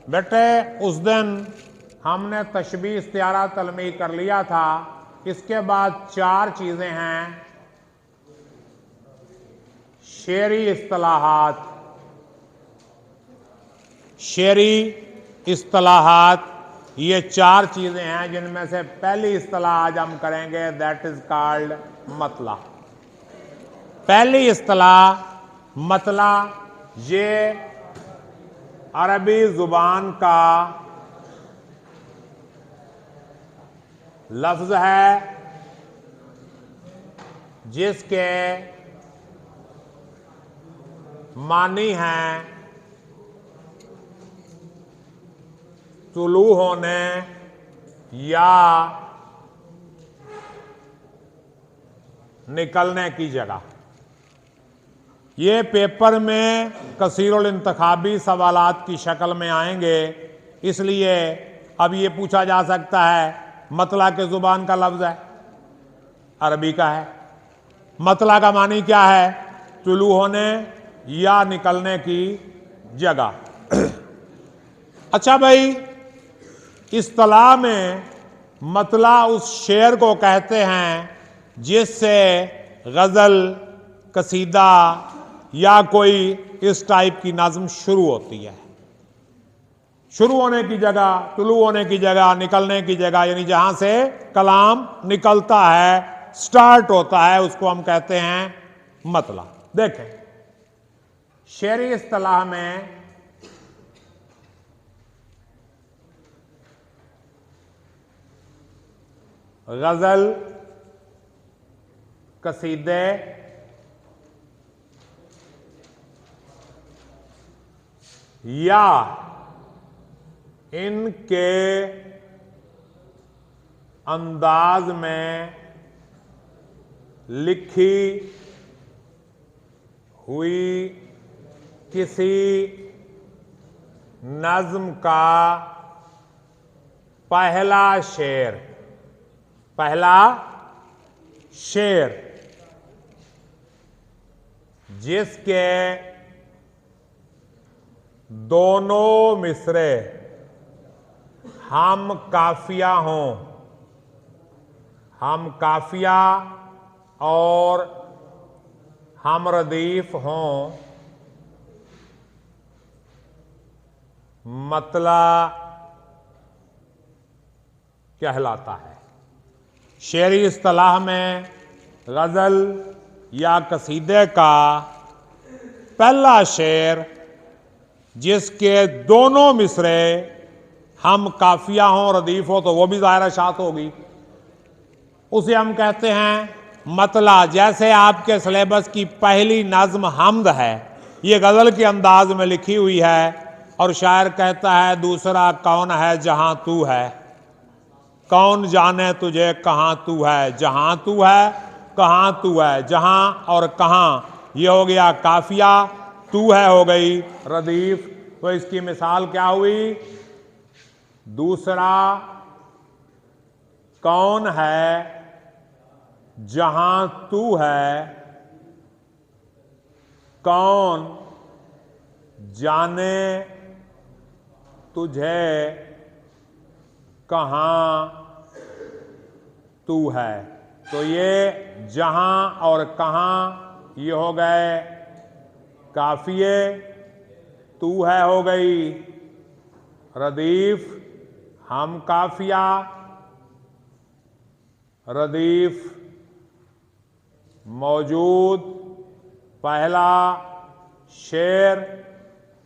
बेटे उस दिन हमने तशबीह इस्तिआरा तलमी कर लिया था। इसके बाद 4 चीजें हैं। शेरी इस्तिलाहात, शेरी इस्तिलाहात, ये 4 चीजें हैं जिनमें से पहली इस्तिलाह आज हम करेंगे, दैट इज कॉल्ड मतला। पहली इस्तिलाह मतला, ये अरबी जुबान का लफ्ज है जिसके मानी हैं तुलू होने या निकलने की जगह। ये पेपर में कसीरुल इंतखाबी सवालात की शक्ल में आएंगे, इसलिए अब ये पूछा जा सकता है मतला के जुबान का लफ्ज है, अरबी का है, मतला का मानी क्या है? तुलू होने या निकलने की जगह। अच्छा भाई, इस्तिलाह में मतला उस शेर को कहते हैं जिससे गज़ल, कसीदा या कोई इस टाइप की नज़्म शुरू होती है। शुरू होने की जगह, तुलू होने की जगह, निकलने की जगह, यानी जहां से कलाम निकलता है, स्टार्ट होता है, उसको हम कहते हैं मतला। देखें, शेरी इस्तिलाह में गज़ल, कसीदे, या इनके अंदाज में लिखी हुई किसी नज़्म का पहला शेर, पहला शेर जिसके दोनों मिसरे हम काफिया हों, हम काफिया और हम रदीफ हों, मतला कहलाता है। शेरी इस्तिलाह में गज़ल या कसीदे का पहला शेर जिसके दोनों मिसरे हम काफिया हों, रदीफ हो, तो वो भी ज़ाहिर शात होगी, उसे हम कहते हैं मतला। जैसे आपके सिलेबस की पहली नज़्म हमद है, ये गज़ल के अंदाज में लिखी हुई है और शायर कहता है दूसरा कौन है जहां तू है, कौन जाने तुझे कहां तू है, जहां तू है कहां तू है, जहां और कहां, ये हो गया काफिया, तू है हो गई रदीफ। तो इसकी मिसाल क्या हुई? दूसरा कौन है जहां तू है, कौन जाने तुझे कहां तू है। तो ये जहां और कहां ये हो गए काफिए, तू है हो गई रदीफ, हम काफिया, रदीफ मौजूद, पहला शेर,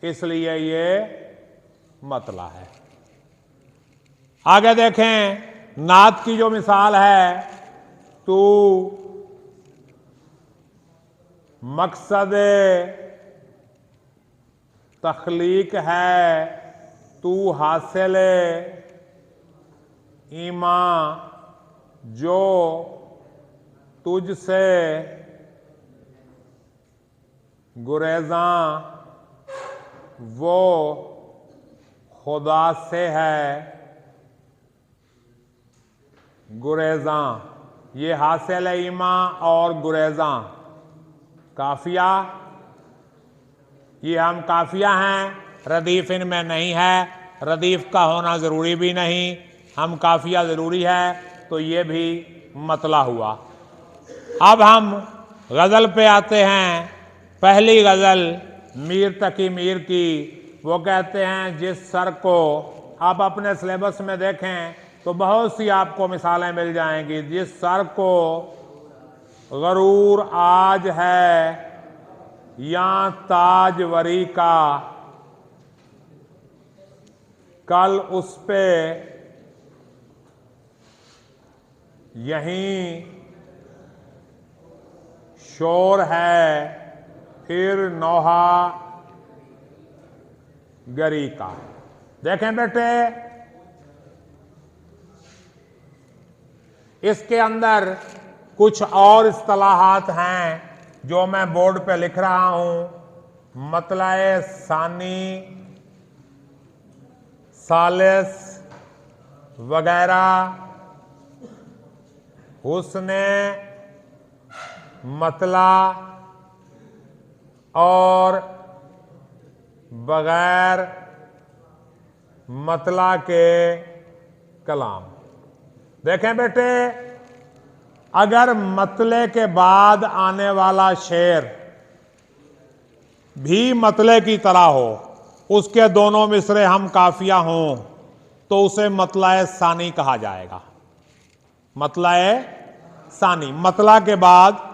इसलिए ये मतला है। आगे देखें, नात की जो मिसाल है, तू मकसद तख्लीक है, तू हासिल ईमान जो तुझसे गुरेज़ां वो खुदा से है गुरेज़ां। ये हासिल ईमान और गुरेज़ां काफिया, ये हम काफिया हैं, रदीफ इनमें नहीं है, रदीफ का होना ज़रूरी भी नहीं, हम काफिया ज़रूरी है, तो ये भी मतला हुआ। अब हम गज़ल पे आते हैं। पहली गज़ल मीर तकी मीर की, वो कहते हैं जिस सर को, आप अपने सिलेबस में देखें तो बहुत सी आपको मिसालें मिल जाएंगी, जिस सर को गरूर आज है या ताजवरी का, कल उस पे यहीं शोर है फिर नौहा गरी का। देखें बेटे, इसके अंदर कुछ और इस्तिलाहात हैं जो मैं बोर्ड पे लिख रहा हूं। मतलाए सानी, सालिस वगैरह, हुस्ने मतला और बगैर मतला के कलाम। देखें बेटे, अगर मतले के बाद आने वाला शेर भी मतले की तरह हो, उसके दोनों मिसरे हम काफिया हों, तो उसे मतलाए सानी कहा जाएगा। मतलाए सानी, मतला के बाद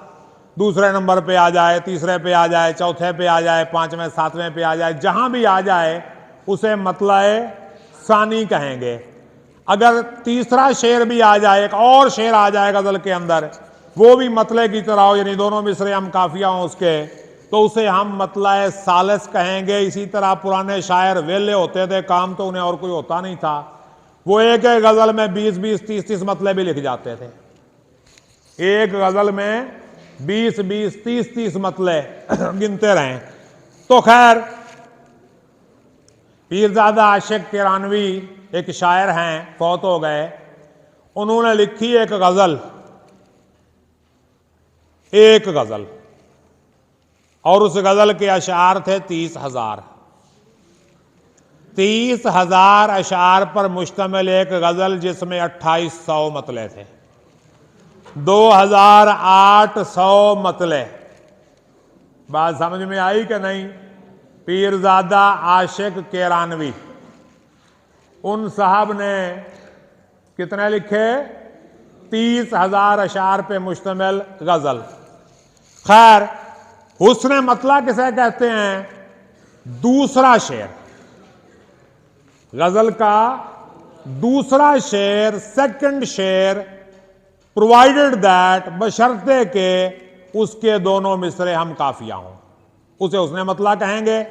दूसरे नंबर पे आ जाए, तीसरे पे आ जाए, चौथे पे आ जाए, पांचवें सातवें पे आ जाए, जहां भी आ जाए उसे मतलाए सानी कहेंगे। अगर तीसरा शेर भी आ जाए, एक और शेर आ जाए गजल के अंदर, वो भी मतले की तरह हो, यानी दोनों मिसरे हम काफिया हों उसके, तो उसे हम मतलाए सालिस कहेंगे। इसी तरह पुराने शायर वेले होते थे, काम तो उन्हें और कोई होता नहीं था, वो एक एक गजल में 20-20, 30-30 मतले भी लिख जाते थे। एक गजल में 20-20, 30-30 मतले गिनते रहें। तो खैर, पीरजादा आशिक किरानवी एक शायर हैं, फौत हो गए। उन्होंने लिखी एक गजल, और उस गजल के अशार थे 30,000। 30,000 अशार पर मुश्तमिल एक गजल, जिसमें 2800 मतले थे, 2800 मतले। बात समझ में आई कि नहीं? पीरजादा आशिक किरानवी, उन साहब ने कितने लिखे? 30,000 अशार पे मुश्तमिल गजल। खैर, हुस्ने मतला किसे कहते हैं? दूसरा शेर, गजल का दूसरा शेर, सेकंड शेर, प्रोवाइडेड दैट, बशर्ते के उसके दोनों मिसरे हम काफिया हों, उसे हुस्ने मतला कहेंगे।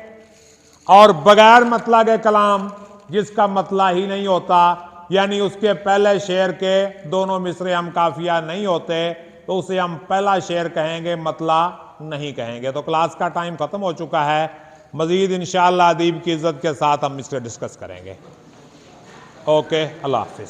और बगैर मतला के कलाम, जिसका मतला ही नहीं होता, यानी उसके पहले शेर के दोनों मिसरे हम काफिया नहीं होते, तो उसे हम पहला शेर कहेंगे, मतला नहीं कहेंगे। तो क्लास का टाइम खत्म हो चुका है। मजीद इंशाअल्लाह अदीब की इज्जत के साथ हम इससे डिस्कस करेंगे। ओके, अल्लाह हाफिज।